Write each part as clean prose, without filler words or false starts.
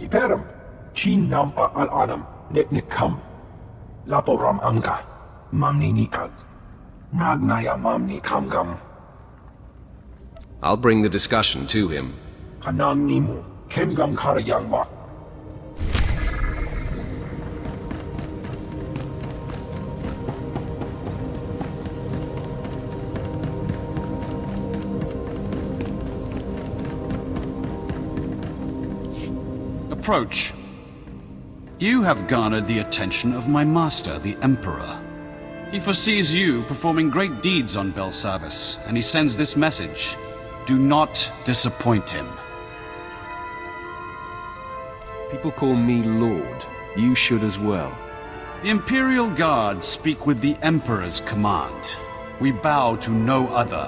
Tiperum, Chin Nampa al Adam, Neknikam, Laporam Amga, Mamni Nikag, Nagnaya Mamni Kamgam, I'll bring the discussion to him. Kanang Nimu, Kemgam Karayangwa. Approach. You have garnered the attention of my master, the Emperor. He foresees you performing great deeds on Belsavis, and he sends this message. Do not disappoint him. People call me Lord. You should as well. The Imperial Guards speak with the Emperor's command. We bow to no other.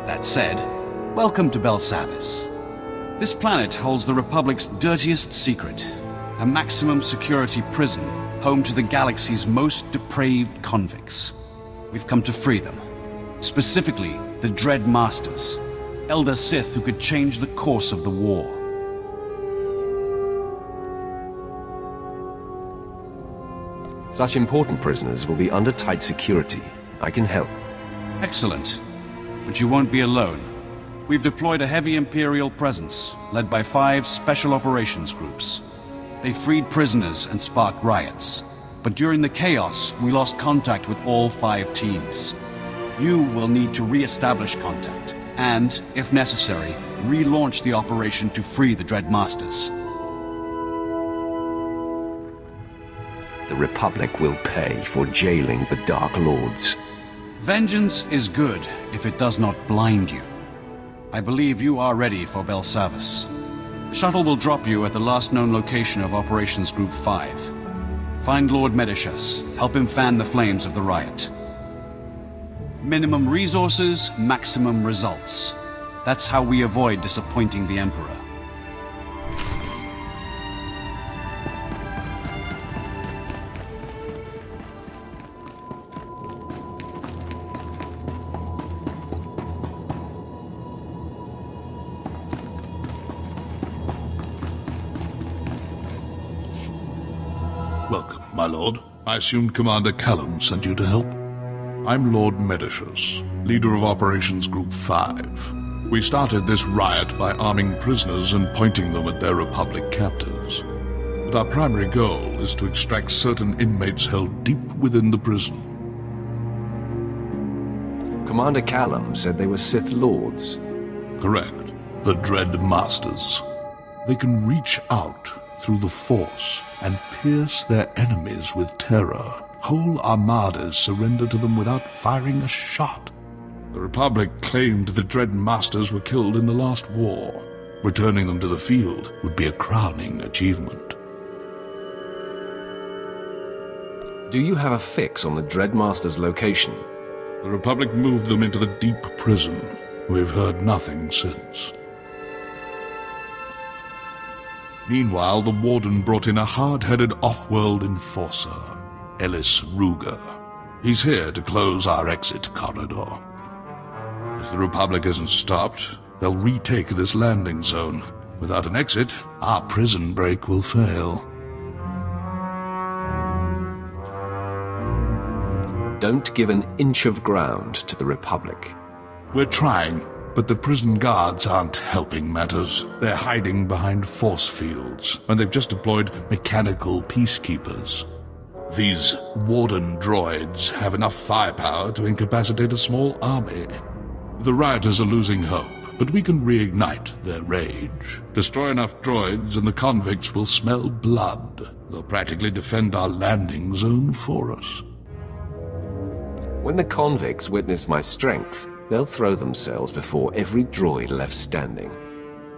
That said, welcome to Belsavis. This planet holds the Republic's dirtiest secret, a maximum security prison home to the galaxy's most depraved convicts. We've come to free them. Specifically, the Dread Masters, Elder Sith who could change the course of the war. Such important prisoners will be under tight security. I can help. Excellent. But you won't be alone. We've deployed a heavy Imperial presence, led by 5 special operations groups. They freed prisoners and sparked riots. But during the chaos, we lost contact with all 5 teams. You will need to re-establish contact, and, if necessary, relaunch the operation to free the Dread Masters. The Republic will pay for jailing the Dark Lords. Vengeance is good if it does not blind you. I believe you are ready for Belsavis. The shuttle will drop you at the last known location of Operations Group 5. Find Lord Medicius. Help him fan the flames of the riot. Minimum resources, maximum results. That's how we avoid disappointing the Emperor. Welcome, my lord. I assumed Commander Callum sent you to help. I'm Lord Medicius, leader of Operations Group 5. We started this riot by arming prisoners and pointing them at their Republic captors. But our primary goal is to extract certain inmates held deep within the prison. Commander Callum said they were Sith Lords. Correct. The Dread Masters. They can reach out through the Force and pierce their enemies with terror. Whole armadas surrender to them without firing a shot. The Republic claimed the Dread Masters were killed in the last war. Returning them to the field would be a crowning achievement. Do you have a fix on the Dread Masters' location? The Republic moved them into the deep prison. We've heard nothing since. Meanwhile, the Warden brought in a hard-headed off-world enforcer, Ellis Ruger. He's here to close our exit corridor. If the Republic isn't stopped, they'll retake this landing zone. Without an exit, our prison break will fail. Don't give an inch of ground to the Republic. We're trying, but the prison guards aren't helping matters. They're hiding behind force fields, and they've just deployed mechanical peacekeepers. These Warden droids have enough firepower to incapacitate a small army. The rioters are losing hope, but we can reignite their rage. Destroy enough droids and the convicts will smell blood. They'll practically defend our landing zone for us. When the convicts witness my strength, they'll throw themselves before every droid left standing.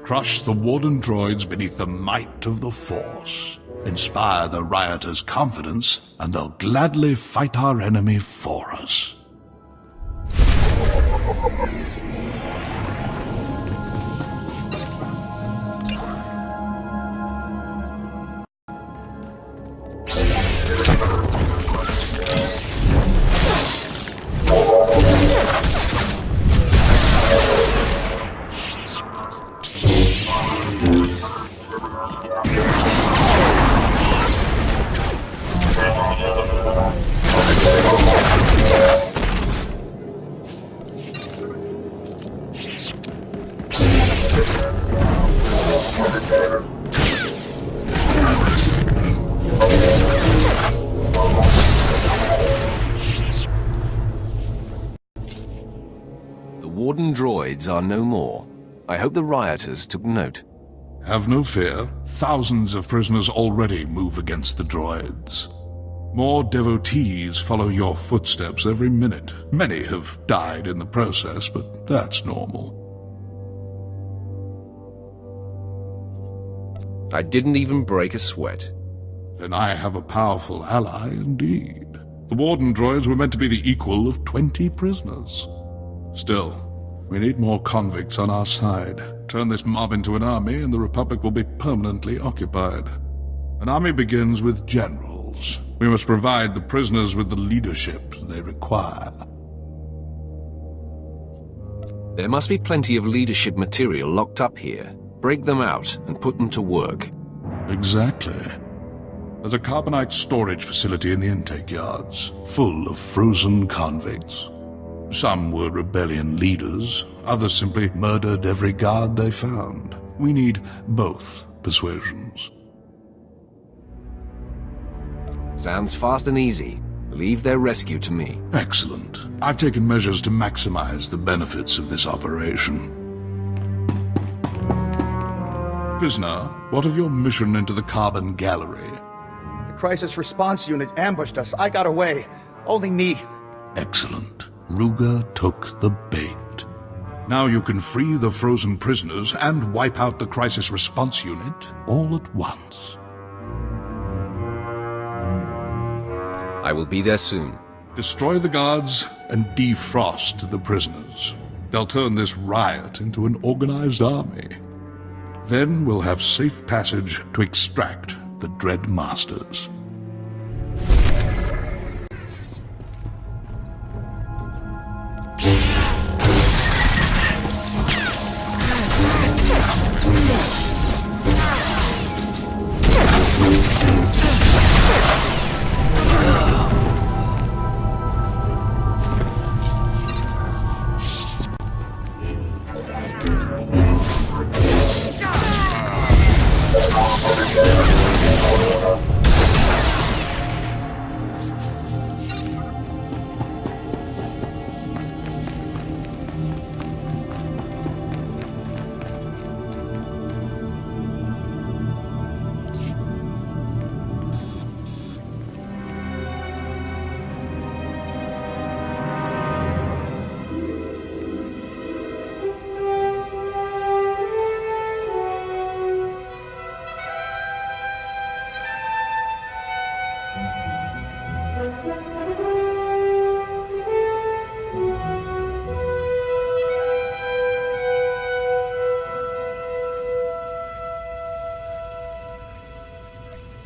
Crush the Warden droids beneath the might of the Force. Inspire the rioters' confidence, and they'll gladly fight our enemy for us. The Warden droids are no more. I hope the rioters took note. Have no fear. Thousands of prisoners already move against the droids. More devotees follow your footsteps every minute. Many have died in the process, but that's normal. I didn't even break a sweat. Then I have a powerful ally indeed. The Warden droids were meant to be the equal of 20 prisoners. Still, we need more convicts on our side. Turn this mob into an army and the Republic will be permanently occupied. An army begins with generals. We must provide the prisoners with the leadership they require. There must be plenty of leadership material locked up here. Break them out and put them to work. Exactly. There's a carbonite storage facility in the intake yards, full of frozen convicts. Some were rebellion leaders, others simply murdered every guard they found. We need both persuasions. Sounds fast and easy. Leave their rescue to me. Excellent. I've taken measures to maximize the benefits of this operation. Prisoner, what of your mission into the Carbon Gallery? The crisis response unit ambushed us. I got away. Only me. Excellent. Ruga took the bait. Now you can free the frozen prisoners and wipe out the crisis response unit all at once. I will be there soon. Destroy the guards and defrost the prisoners. They'll turn this riot into an organized army. Then we'll have safe passage to extract the Dread Masters.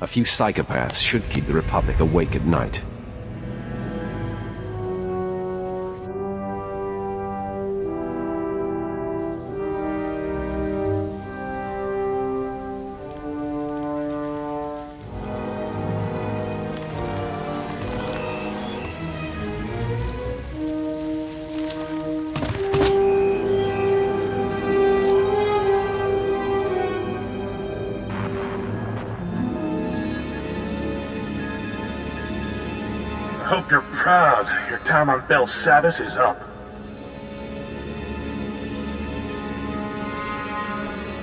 A few psychopaths should keep the Republic awake at night. I hope you're proud. Your time on Belsavis is up.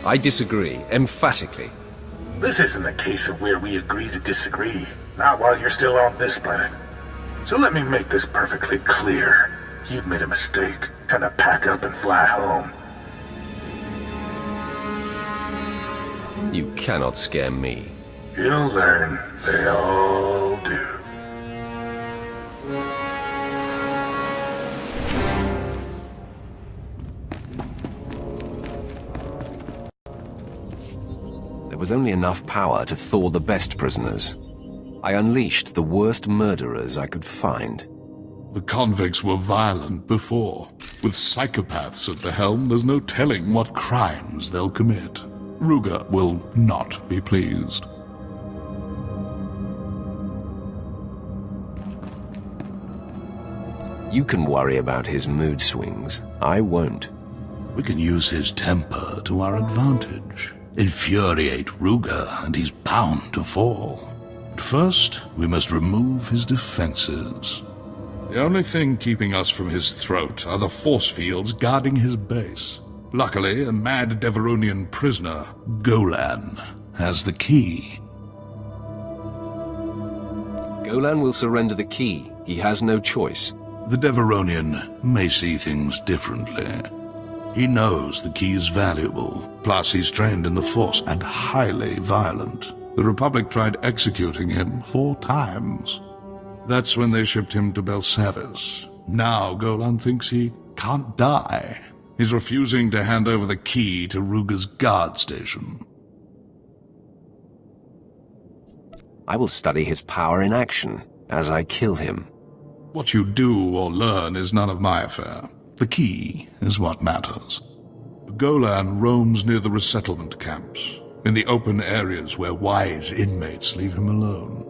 I disagree, emphatically. This isn't a case of where we agree to disagree. Not while you're still on this planet. So let me make this perfectly clear. You've made a mistake. Time to pack up and fly home. You cannot scare me. You'll learn. They all do. There was only enough power to thaw the best prisoners. I unleashed the worst murderers I could find. The convicts were violent before. With psychopaths at the helm, there's no telling what crimes they'll commit. Ruga will not be pleased. You can worry about his mood swings. I won't. We can use his temper to our advantage. Infuriate Ruger, and he's bound to fall. But first, we must remove his defenses. The only thing keeping us from his throat are the force fields guarding his base. Luckily, a mad Deveronian prisoner, Golan, has the key. Golan will surrender the key. He has no choice. The Deveronian may see things differently. He knows the key is valuable, plus he's trained in the Force and highly violent. The Republic tried executing him 4 times. That's when they shipped him to Belsavis. Now Golan thinks he can't die. He's refusing to hand over the key to Ruger's guard station. I will study his power in action as I kill him. What you do or learn is none of my affair. The key is what matters. Golan roams near the resettlement camps, in the open areas where wise inmates leave him alone.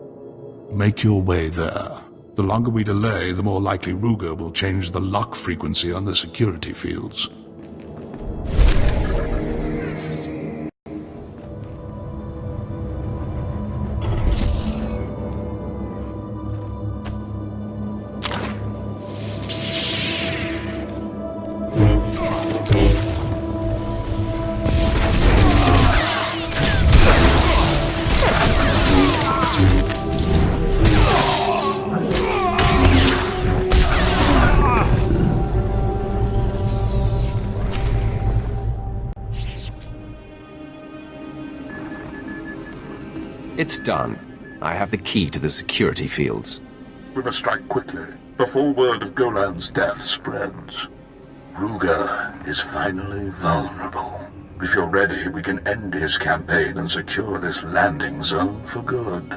Make your way there. The longer we delay, the more likely Ruger will change the lock frequency on the security fields. It's done. I have the key to the security fields. We must strike quickly, before word of Golan's death spreads. Ruger is finally vulnerable. If you're ready, we can end his campaign and secure this landing zone for good.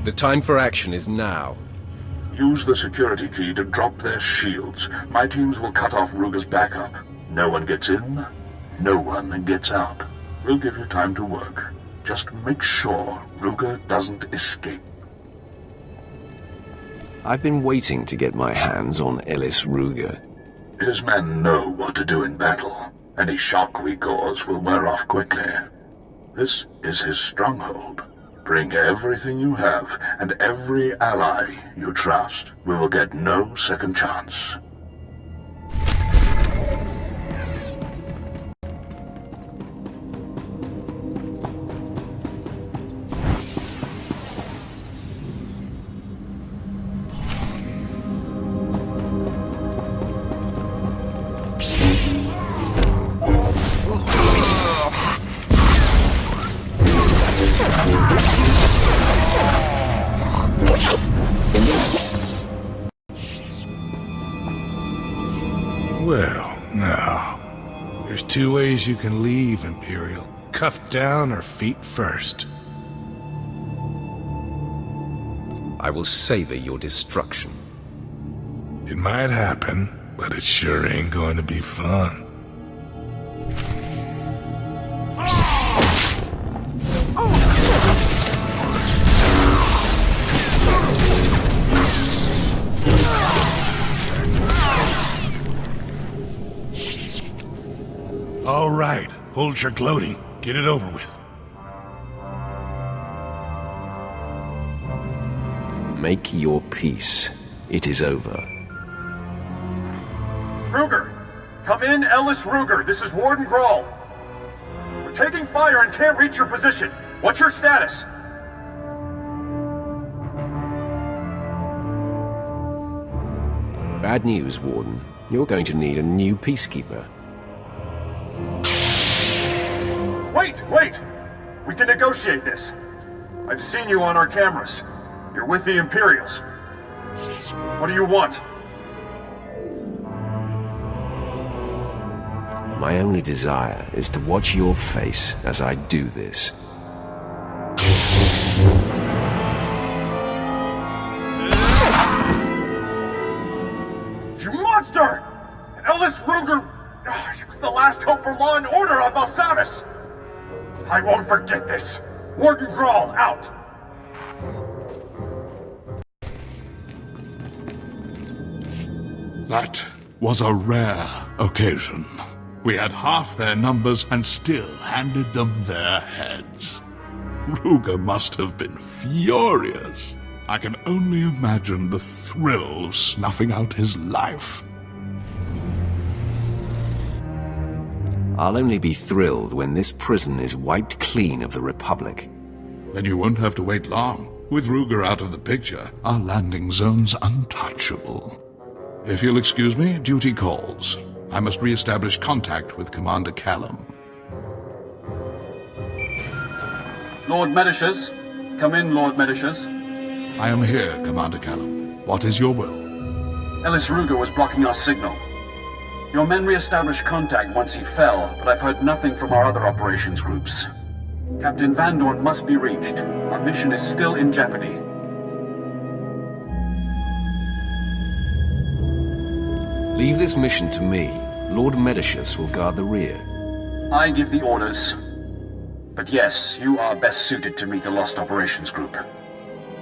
The time for action is now. Use the security key to drop their shields. My teams will cut off Ruger's backup. No one gets in, no one gets out. We'll give you time to work. Just make sure Ruger doesn't escape. I've been waiting to get my hands on Ellis Ruger. His men know what to do in battle. Any shock we cause will wear off quickly. This is his stronghold. Bring everything you have, and every ally you trust. We will get no second chance. Well, now, there's 2 ways you can leave, Imperial. Cuffed down or feet first. I will savor your destruction. It might happen, but it sure ain't going to be fun. All right, hold your gloating. Get it over with. Make your peace. It is over. Ruger! Come in, Ellis Ruger. This is Warden Grawl. We're taking fire and can't reach your position. What's your status? Bad news, Warden. You're going to need a new peacekeeper. Wait! We can negotiate this. I've seen you on our cameras. You're with the Imperials. What do you want? My only desire is to watch your face as I do this. You monster! Ellis Ruger! He was the last hope for law and order on Belsavis! I won't forget this! Warden Grawl, out! That was a rare occasion. We had half their numbers and still handed them their heads. Ruger must have been furious. I can only imagine the thrill of snuffing out his life. I'll only be thrilled when this prison is wiped clean of the Republic. Then you won't have to wait long. With Ruger out of the picture, our landing zone's untouchable. If you'll excuse me, duty calls. I must re-establish contact with Commander Callum. Lord Medicius? Come in, Lord Medicius. I am here, Commander Callum. What is your will? Ellis Ruger was blocking our signal. Your men re-established contact once he fell, but I've heard nothing from our other operations groups. Captain Van Dorn must be reached. Our mission is still in jeopardy. Leave this mission to me. Lord Medicius will guard the rear. I give the orders. But yes, you are best suited to meet the Lost Operations Group.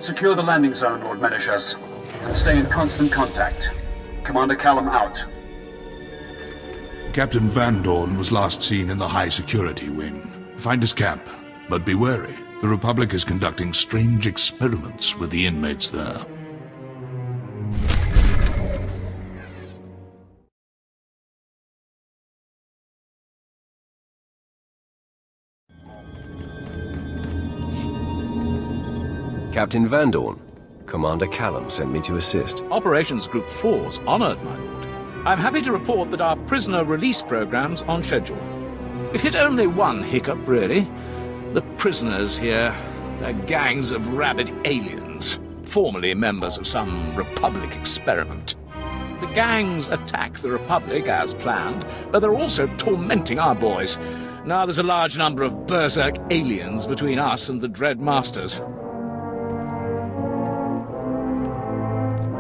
Secure the landing zone, Lord Medicius, and stay in constant contact. Commander Callum out. Captain Van Dorn was last seen in the high security wing. Find his camp, but be wary. The Republic is conducting strange experiments with the inmates there. Captain Van Dorn, Commander Callum sent me to assist. Operations Group 4's honored, my lord. I'm happy to report that our prisoner release program's on schedule. We've hit only one hiccup, really. The prisoners here, they're gangs of rabid aliens, formerly members of some Republic experiment. The gangs attack the Republic as planned, but they're also tormenting our boys. Now there's a large number of berserk aliens between us and the Dread Masters.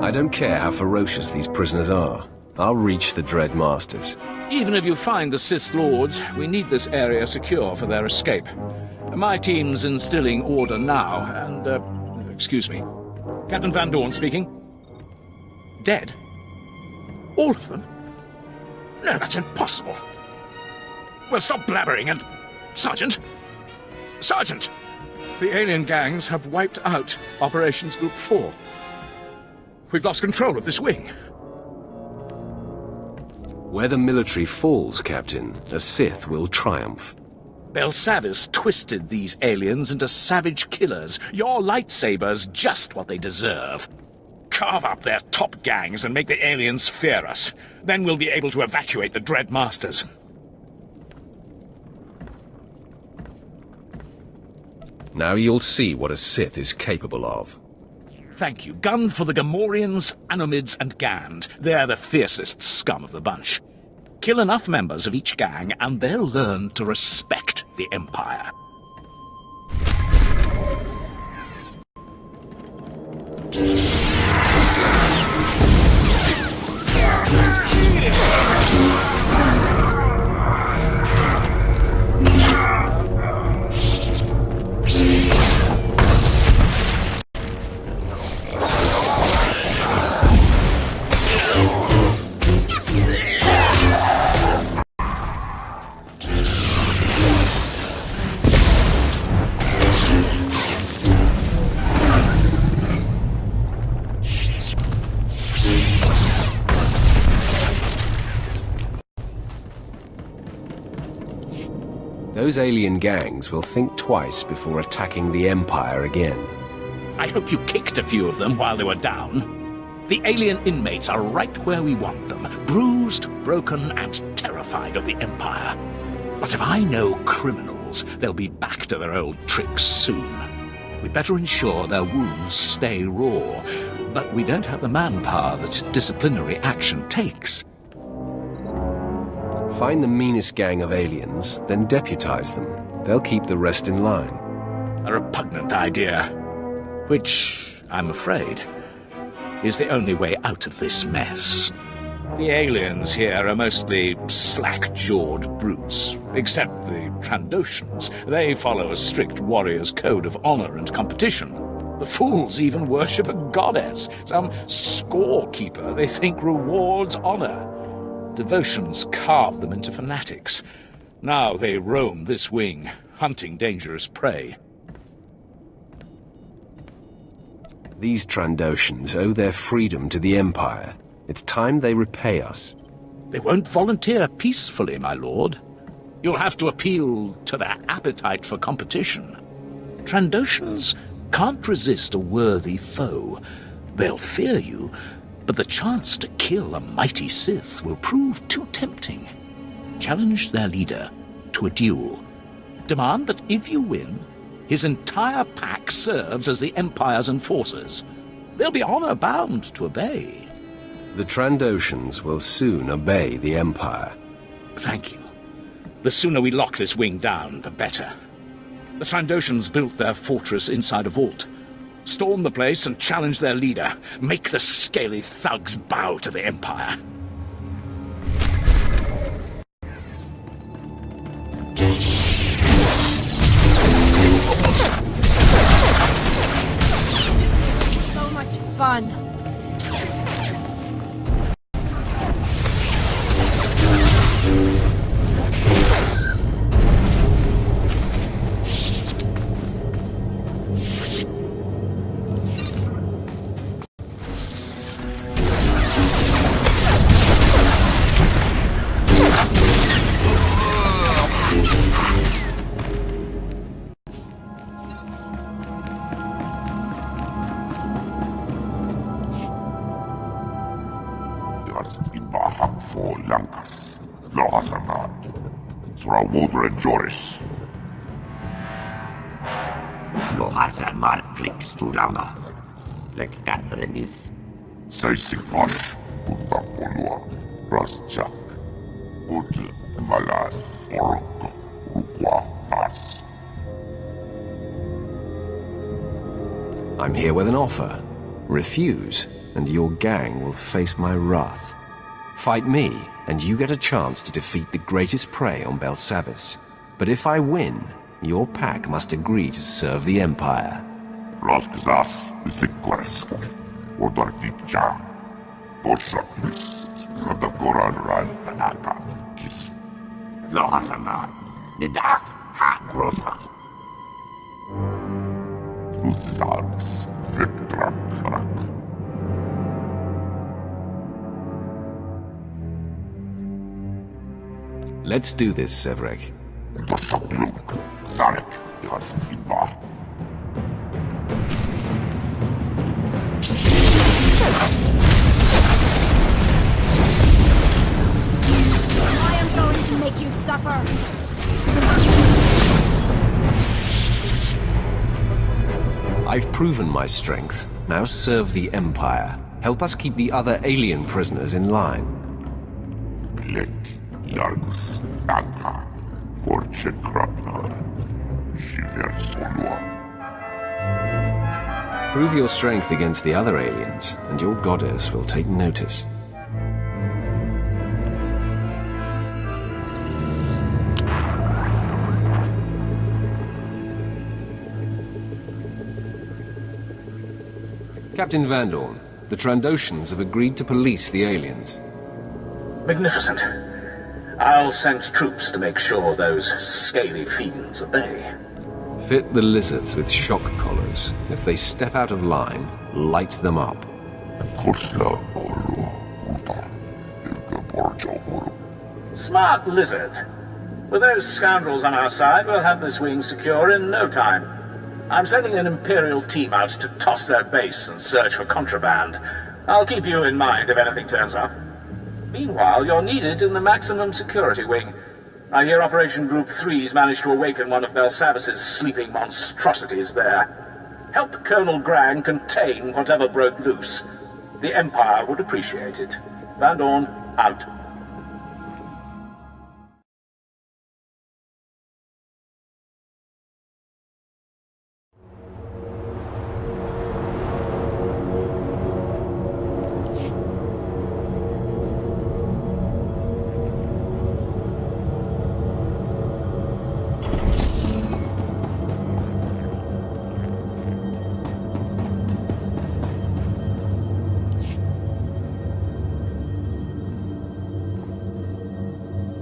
I don't care how ferocious these prisoners are. I'll reach the Dread Masters. Even if you find the Sith Lords, we need this area secure for their escape. My team's instilling order now, and, excuse me. Captain Van Dorn speaking. Dead? All of them? No, that's impossible. Well, stop blabbering and... Sergeant! Sergeant! The alien gangs have wiped out Operations Group 4. We've lost control of this wing. Where the military falls, Captain, a Sith will triumph. Belsavis twisted these aliens into savage killers. Your lightsabers just what they deserve. Carve up their top gangs and make the aliens fear us. Then we'll be able to evacuate the Dread Masters. Now you'll see what a Sith is capable of. Thank you. Gun for the Gamorreans, Anomids, and Gand. They're the fiercest scum of the bunch. Kill enough members of each gang, and they'll learn to respect the Empire. Those alien gangs will think twice before attacking the Empire again. I hope you kicked a few of them while they were down. The alien inmates are right where we want them, bruised, broken, and terrified of the Empire. But if I know criminals, they'll be back to their old tricks soon. We'd better ensure their wounds stay raw, but we don't have the manpower that disciplinary action takes. Find the meanest gang of aliens, then deputize them. They'll keep the rest in line. A repugnant idea, which, I'm afraid, is the only way out of this mess. The aliens here are mostly slack-jawed brutes, except the Trandoshans. They follow a strict warrior's code of honor and competition. The fools even worship a goddess, some scorekeeper they think rewards honor. Devotions carve them into fanatics. Now they roam this wing, hunting dangerous prey. These Trandoshans owe their freedom to the Empire. It's time they repay us. They won't volunteer peacefully, my lord. You'll have to appeal to their appetite for competition. Trandoshans can't resist a worthy foe. They'll fear you, but the chance to kill a mighty Sith will prove too tempting. Challenge their leader to a duel. Demand that if you win, his entire pack serves as the Empire's enforcers. They'll be honor-bound to obey. The Trandoshans will soon obey the Empire. Thank you. The sooner we lock this wing down, the better. The Trandoshans built their fortress inside a vault. Storm the place and challenge their leader. Make the scaly thugs bow to the Empire. So much fun. Joris. Lohasa Marklix Tulanga. Like Catherine Saisik Vosh, Utapolua, Raschak, Ut Malas, Orok, Rukwa, As. I'm here with an offer. Refuse, and your gang will face my wrath. Fight me, and you get a chance to defeat the greatest prey on Belsavis. But if I win, your pack must agree to serve the Empire. Raskzas, Zikwarsk, Odartikcha, Boshaknist, Radakoran Rantanaka, Kis. Lohasama, Nidak, Hakrota. Uzars, Victrak. Let's do this, Sevrek. I am going to make you suffer. I've proven my strength. Now serve the Empire. Help us keep the other alien prisoners in line. Yargus, Anka, Forche Krabnar, Shiver Solua. Prove your strength against the other aliens, and your goddess will take notice. Captain Van Dorn, the Trandoshans have agreed to police the aliens. Magnificent. I'll send troops to make sure those scaly fiends obey. Fit the lizards with shock collars. If they step out of line, light them up. Smart lizard. With those scoundrels on our side, we'll have this wing secure in no time. I'm sending an Imperial team out to toss their base and search for contraband. I'll keep you in mind if anything turns up. Meanwhile, you're needed in the maximum security wing. I hear Operation Group 3's managed to awaken one of Belsavis's sleeping monstrosities there. Help Colonel Grang contain whatever broke loose. The Empire would appreciate it. Van Dorn, out.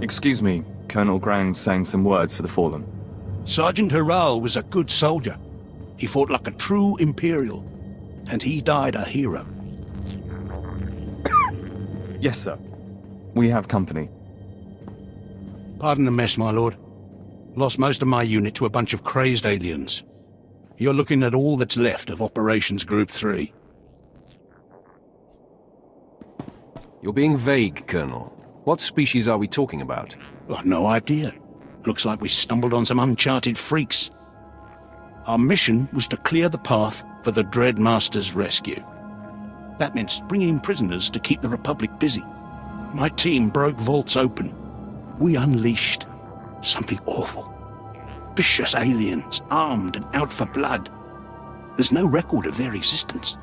Excuse me, Colonel Grang's saying some words for the fallen. Sergeant Harral was a good soldier. He fought like a true Imperial, and he died a hero. Yes, sir. We have company. Pardon the mess, my lord. Lost most of my unit to a bunch of crazed aliens. You're looking at all that's left of Operations Group 3. You're being vague, Colonel. What species are we talking about? I've no idea. Looks like we stumbled on some uncharted freaks. Our mission was to clear the path for the Dread Master's rescue. That meant springing prisoners to keep the Republic busy. My team broke vaults open. We unleashed something awful. Vicious aliens, armed and out for blood. There's no record of their existence.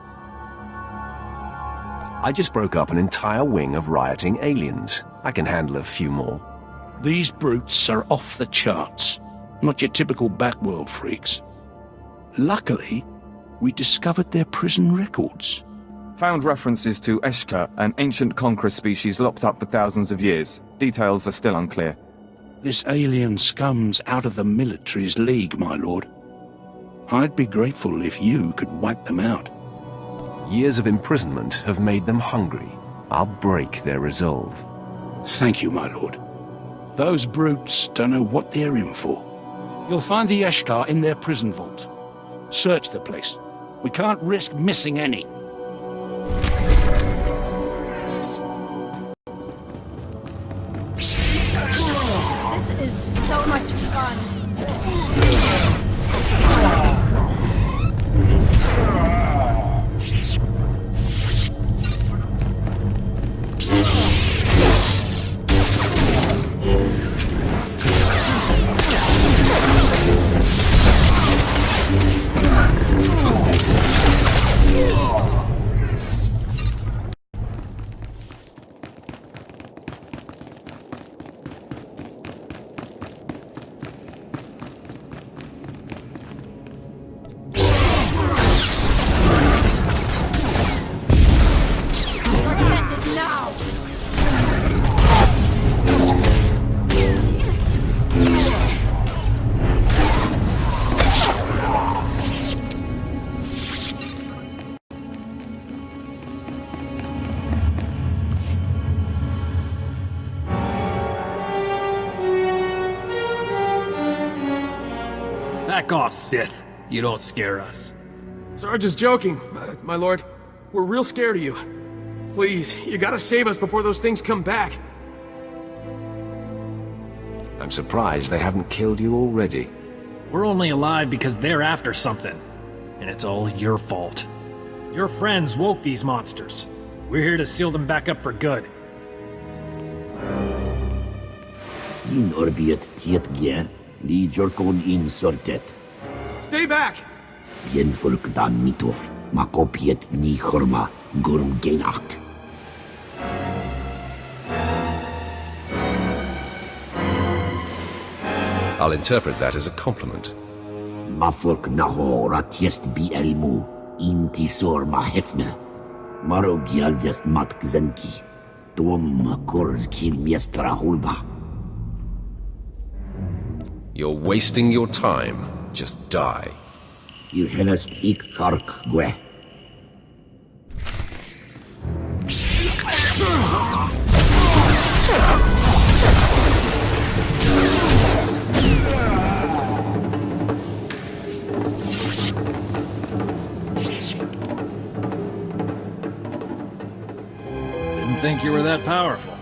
I just broke up an entire wing of rioting aliens. I can handle a few more. These brutes are off the charts. Not your typical backworld freaks. Luckily, we discovered their prison records. Found references to ESH-KHA, an ancient conqueror species locked up for thousands of years. Details are still unclear. This alien scum's out of the military's league, my lord. I'd be grateful if you could wipe them out. Years of imprisonment have made them hungry. I'll break their resolve. Thank you, my lord. Those brutes don't know what they're in for. You'll find the ESH-KHA in their prison vault. Search the place. We can't risk missing any. This is so much fun. Back off, Sith. You don't scare us. Sarge is joking, my lord. We're real scared of you. Please, you gotta save us before those things come back. I'm surprised they haven't killed you already. We're only alive because they're after something. And it's all your fault. Your friends woke these monsters. We're here to seal them back up for good. In orbiet tietgie, li jorkon in sortet. Stay back! Yen volk dan mitof, makopiet ni horma, gurm genacht. I'll interpret that as a compliment. Mafolk naho ratiest bi elmu, intisor ma hefne. Maro gialdest mat gzenki, tom kors kil miestra hulba. You're wasting your time. Just die. Ir helest ik kark gwe. Didn't think you were that powerful.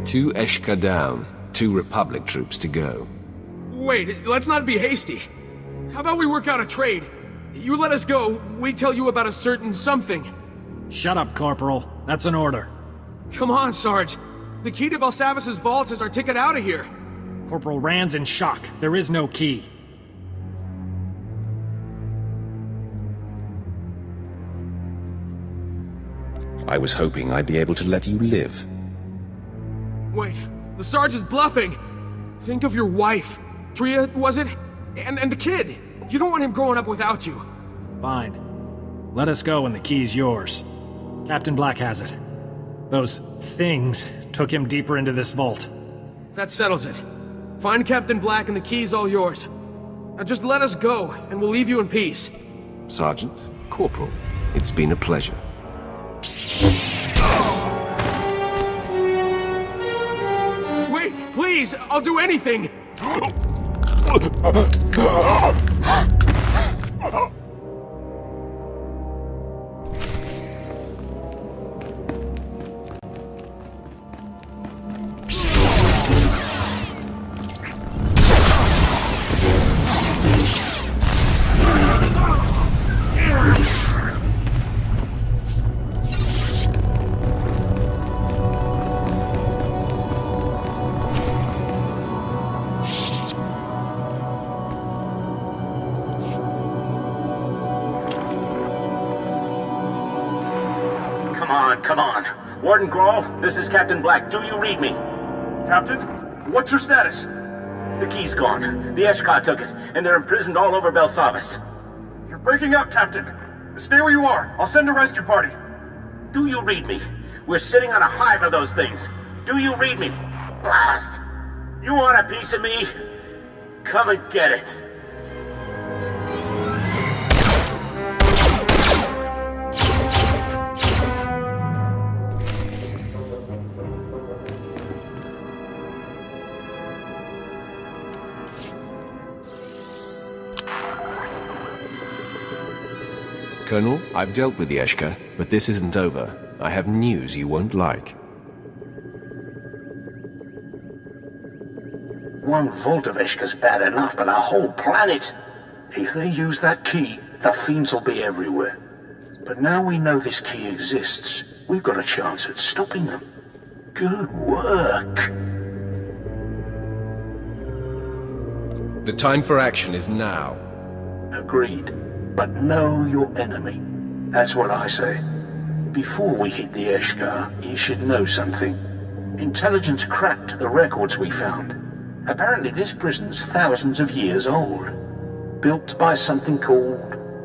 Two ESH-KHA down, 2 Republic troops to go. Wait, let's not be hasty. How about we work out a trade? You let us go, we tell you about a certain something. Shut up, Corporal. That's an order. Come on, Sarge. The key to Belsavis's vault is our ticket out of here. Corporal Rand's in shock. There is no key. I was hoping I'd be able to let you live. Wait, the Sarge is bluffing! Think of your wife. Tria, was it? And the kid! You don't want him growing up without you. Fine. Let us go and the key's yours. Captain Black has it. Those things took him deeper into this vault. That settles it. Find Captain Black and the key's all yours. Now just let us go, and we'll leave you in peace. Sergeant, Corporal, it's been a pleasure. Wait, please! I'll do anything! Come on. Warden Grawl, this is Captain Black. Do you read me? Captain? What's your status? The key's gone. The ESH-KHA took it, and they're imprisoned all over Belsavis. You're breaking up, Captain. Stay where you are. I'll send a rescue party. Do you read me? We're sitting on a hive of those things. Do you read me? Blast! You want a piece of me? Come and get it. Colonel, I've dealt with the ESH-KHA, but this isn't over. I have news you won't like. One vault of ESH-KHA's bad enough, but a whole planet? If they use that key, the fiends will be everywhere. But now we know this key exists, we've got a chance at stopping them. Good work. The time for action is now. Agreed. But know your enemy. That's what I say. Before we hit the ESH-KHA, you should know something. Intelligence cracked the records we found. Apparently this prison's thousands of years old. Built by something called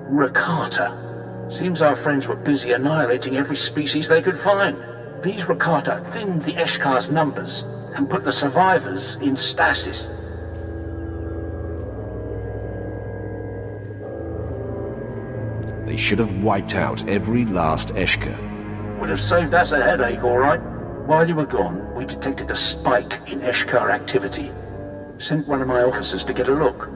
Rakata. Seems our friends were busy annihilating every species they could find. These Rakata thinned the ESH-KHA's numbers and put the survivors in stasis. They should have wiped out every last ESH-KHA. Would have saved us a headache, all right. While you were gone, we detected a spike in ESH-KHA activity. Sent one of my officers to get a look.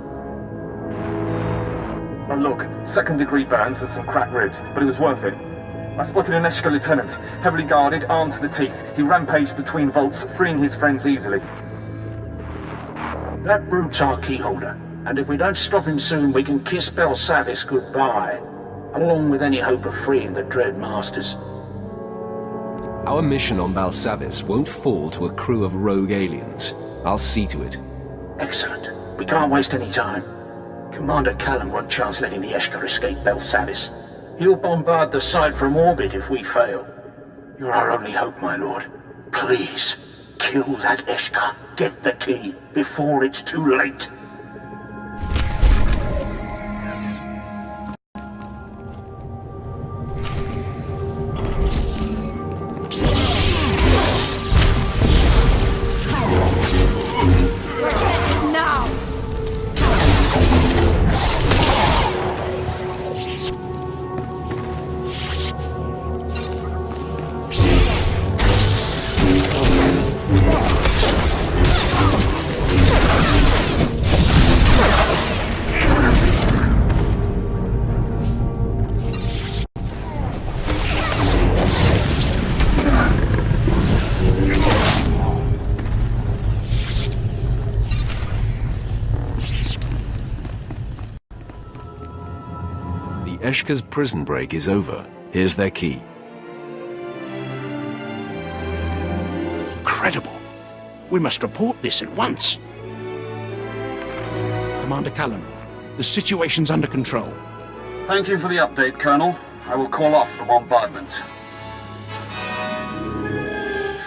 Oh look, second-degree burns and some cracked ribs, but it was worth it. I spotted an ESH-KHA lieutenant, heavily guarded, armed to the teeth. He rampaged between vaults, freeing his friends easily. That brute's our keyholder, and if we don't stop him soon, we can kiss Belsavis goodbye, along with any hope of freeing the Dread Masters. Our mission on Belsavis won't fall to a crew of rogue aliens. I'll see to it. Excellent. We can't waste any time. Commander Callan won't chance letting the ESH-KHA escape Belsavis. He'll bombard the site from orbit if we fail. You're our only hope, my lord. Please, kill that ESH-KHA. Get the key before it's too late. ESH-KHA's prison break is over. Here's their key. Incredible. We must report this at once. Commander Callan, the situation's under control. Thank you for the update, Colonel. I will call off the bombardment.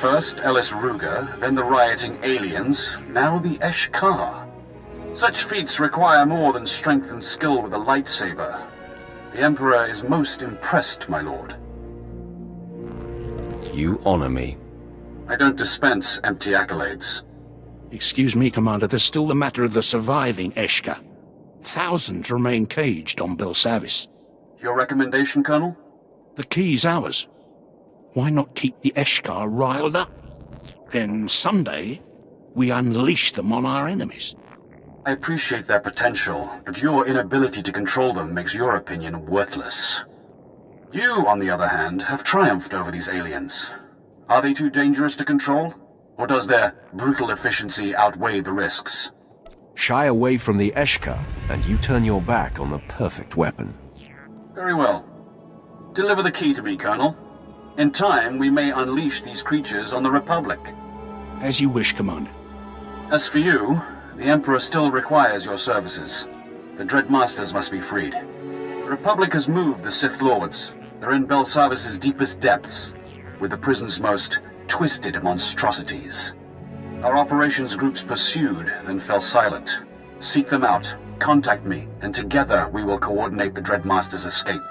First Ellis Ruger, then the rioting aliens, now the ESH-KHA. Such feats require more than strength and skill with a lightsaber. The Emperor is most impressed, my lord. You honor me. I don't dispense empty accolades. Excuse me, Commander, there's still the matter of the surviving ESH-KHA. Thousands remain caged on Belsavis. Your recommendation, Colonel? The key's ours. Why not keep the ESH-KHA riled up? Then someday, we unleash them on our enemies. I appreciate their potential, but your inability to control them makes your opinion worthless. You, on the other hand, have triumphed over these aliens. Are they too dangerous to control? Or does their brutal efficiency outweigh the risks? Shy away from the ESH-KHA, and you turn your back on the perfect weapon. Very well. Deliver the key to me, Colonel. In time, we may unleash these creatures on the Republic. As you wish, Commander. As for you, the Emperor still requires your services. The Dread Masters must be freed. The Republic has moved the Sith Lords. They're in Belsavis' deepest depths, with the prison's most twisted monstrosities. Our operations groups pursued, then fell silent. Seek them out, contact me, and together we will coordinate the Dread Master's escape.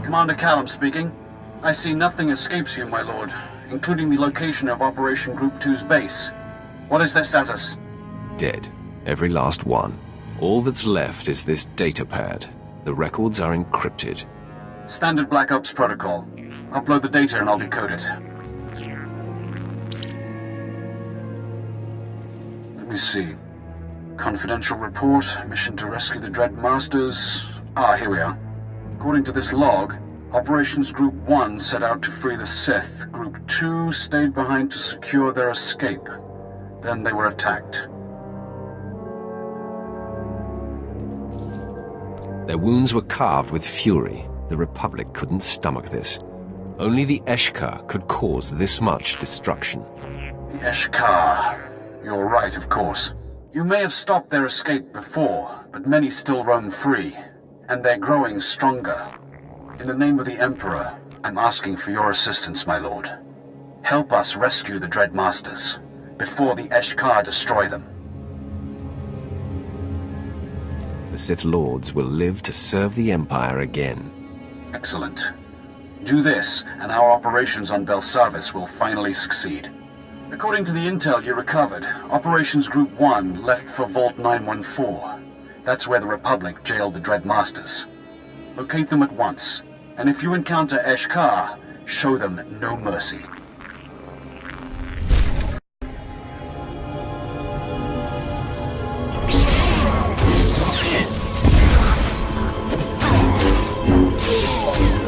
Commander Callum speaking. I see nothing escapes you, my lord, including the location of Operation Group 2's base. What is their status? Dead. Every last one. All that's left is this data pad. The records are encrypted. Standard Black Ops protocol. Upload the data and I'll decode it. Let me see. Confidential report, mission to rescue the Dread Masters. Ah, here we are. According to this log, Operations Group 1 set out to free the Sith. Group 2 stayed behind to secure their escape. Then they were attacked. Their wounds were carved with fury. The Republic couldn't stomach this. Only the ESH-KHA could cause this much destruction. The ESH-KHA. You're right, of course. You may have stopped their escape before, but many still roam free. And they're growing stronger. In the name of the Emperor, I'm asking for your assistance, my lord. Help us rescue the Dread Masters, before the ESH-KHA destroy them. The Sith Lords will live to serve the Empire again. Excellent. Do this, and our operations on Belsavis will finally succeed. According to the intel you recovered, Operations Group 1 left for Vault 914. That's where the Republic jailed the Dread Masters. Locate them at once, and if you encounter ESH-KHA, show them no mercy.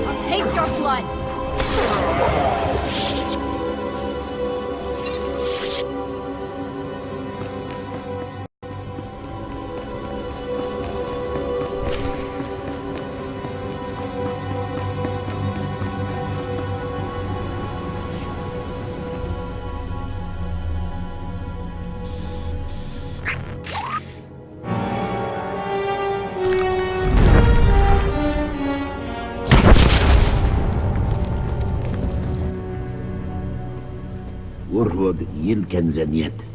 I'll taste your blood! Urhod Yilken Zeniet.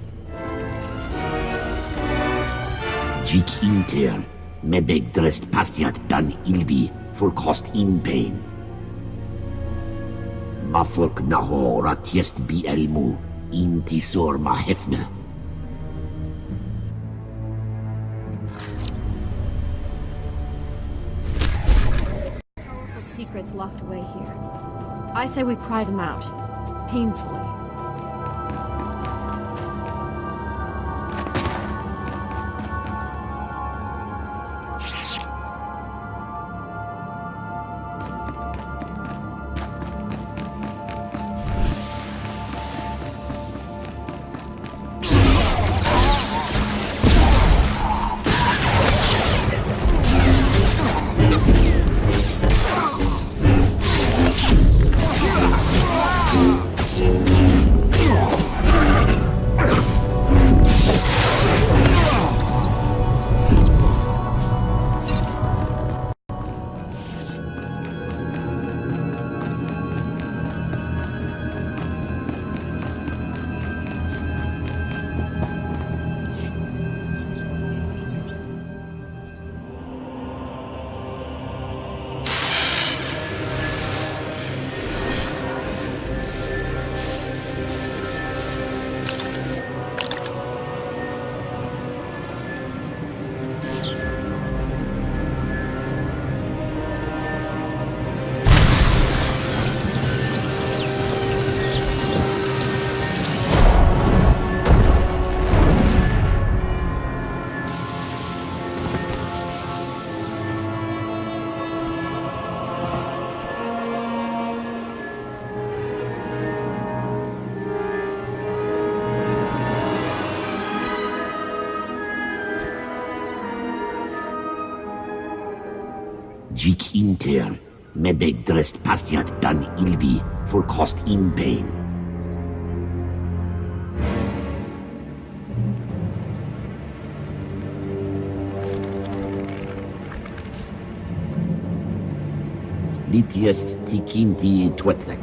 Jik Inter, Mebeg dressed Pastiat Dan Ilbi for cost in pain. Mafork Naho Ratiest Bi Elmu, Intisor Mahefne. Powerful secrets locked away here. I say we pry them out. Painfully. jik inter, mebeg drest pasiat dan ilbi, for cost in pain. Litiest tikinti twetlek.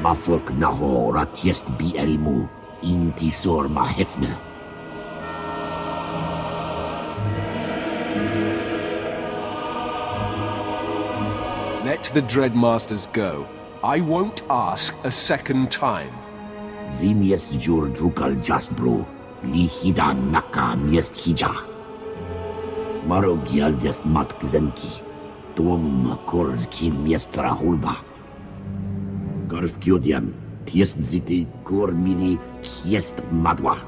Mafurk naho ratiest bi elmu, intisor ma hefne. Let the Dreadmasters go. I won't ask a second time. Zinies jur drukal jasbro, li hidan naka miest hija. Maro gialdes mat gzenki, tom korz kil miestra hulba. Garf kiodiam, tiest ziti kor mili kiest madwa.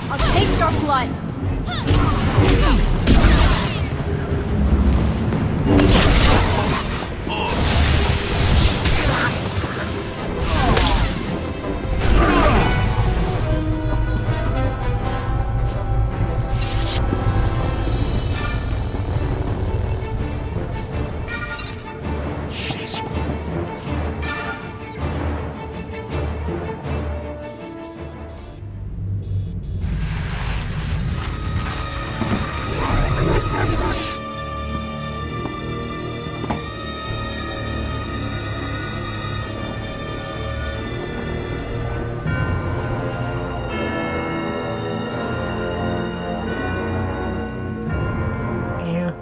I'll taste your blood!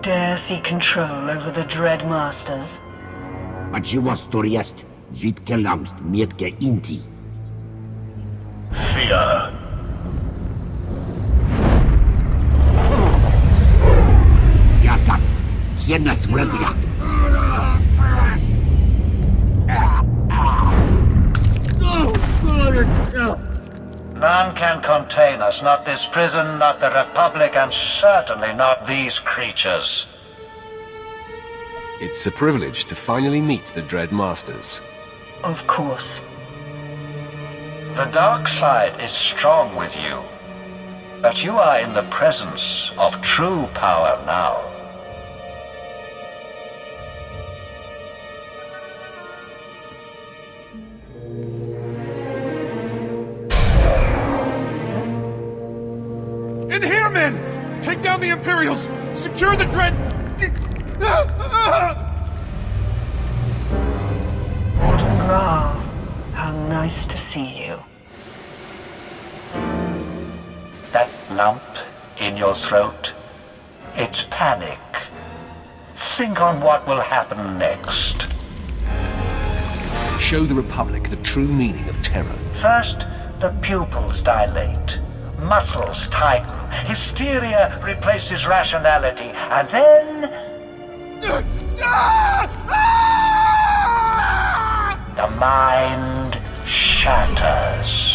Dare seek control over the Dreadmasters? Machiwa storiest, jit kelamst mietke inti. Fear. Yatat, hienat rebiat. None can contain us, not this prison, not the Republic, and certainly not these creatures. It's a privilege to finally meet the Dreadmasters. Of course. The dark side is strong with you, but you are in the presence of true power now. In here, men! Take down the Imperials! Secure the Dread... Autumn, how nice to see you. That lump in your throat, it's panic. Think on what will happen next. Show the Republic the true meaning of terror. First, the pupils dilate. Muscles tighten, hysteria replaces rationality, and then... the mind shatters.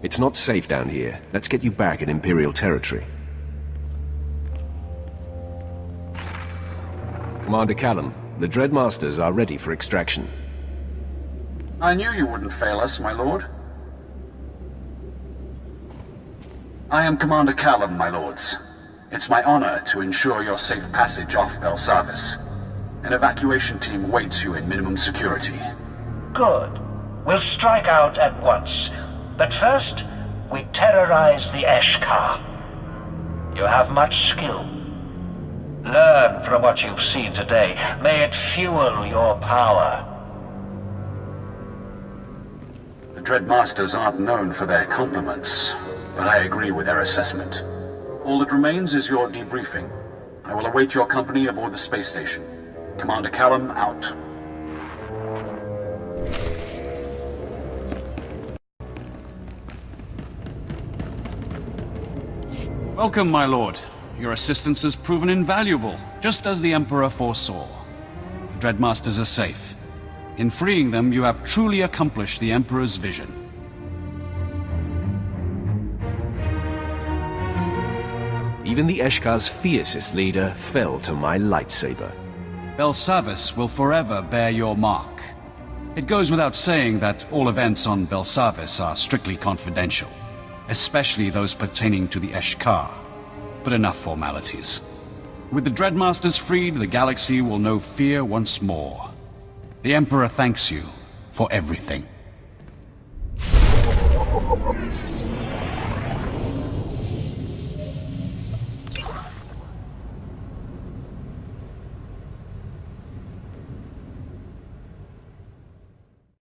It's not safe down here. Let's get you back in Imperial territory. Commander Callum, the Dreadmasters are ready for extraction. I knew you wouldn't fail us, my lord. I am Commander Callum, my lords. It's my honor to ensure your safe passage off Belsavis. An evacuation team waits you in minimum security. Good. We'll strike out at once. But first, we terrorize the ESH-KHA. You have much skill. Learn from what you've seen today. May it fuel your power. The Dreadmasters aren't known for their compliments, but I agree with their assessment. All that remains is your debriefing. I will await your company aboard the space station. Commander Callum, out. Welcome, my lord. Your assistance has proven invaluable, just as the Emperor foresaw. The Dreadmasters are safe. In freeing them, you have truly accomplished the Emperor's vision. Even the ESH-KHA's fiercest leader fell to my lightsaber. Belsavis will forever bear your mark. It goes without saying that all events on Belsavis are strictly confidential, especially those pertaining to the ESH-KHA. But enough formalities. With the Dreadmasters freed, the galaxy will know fear once more. The Emperor thanks you for everything.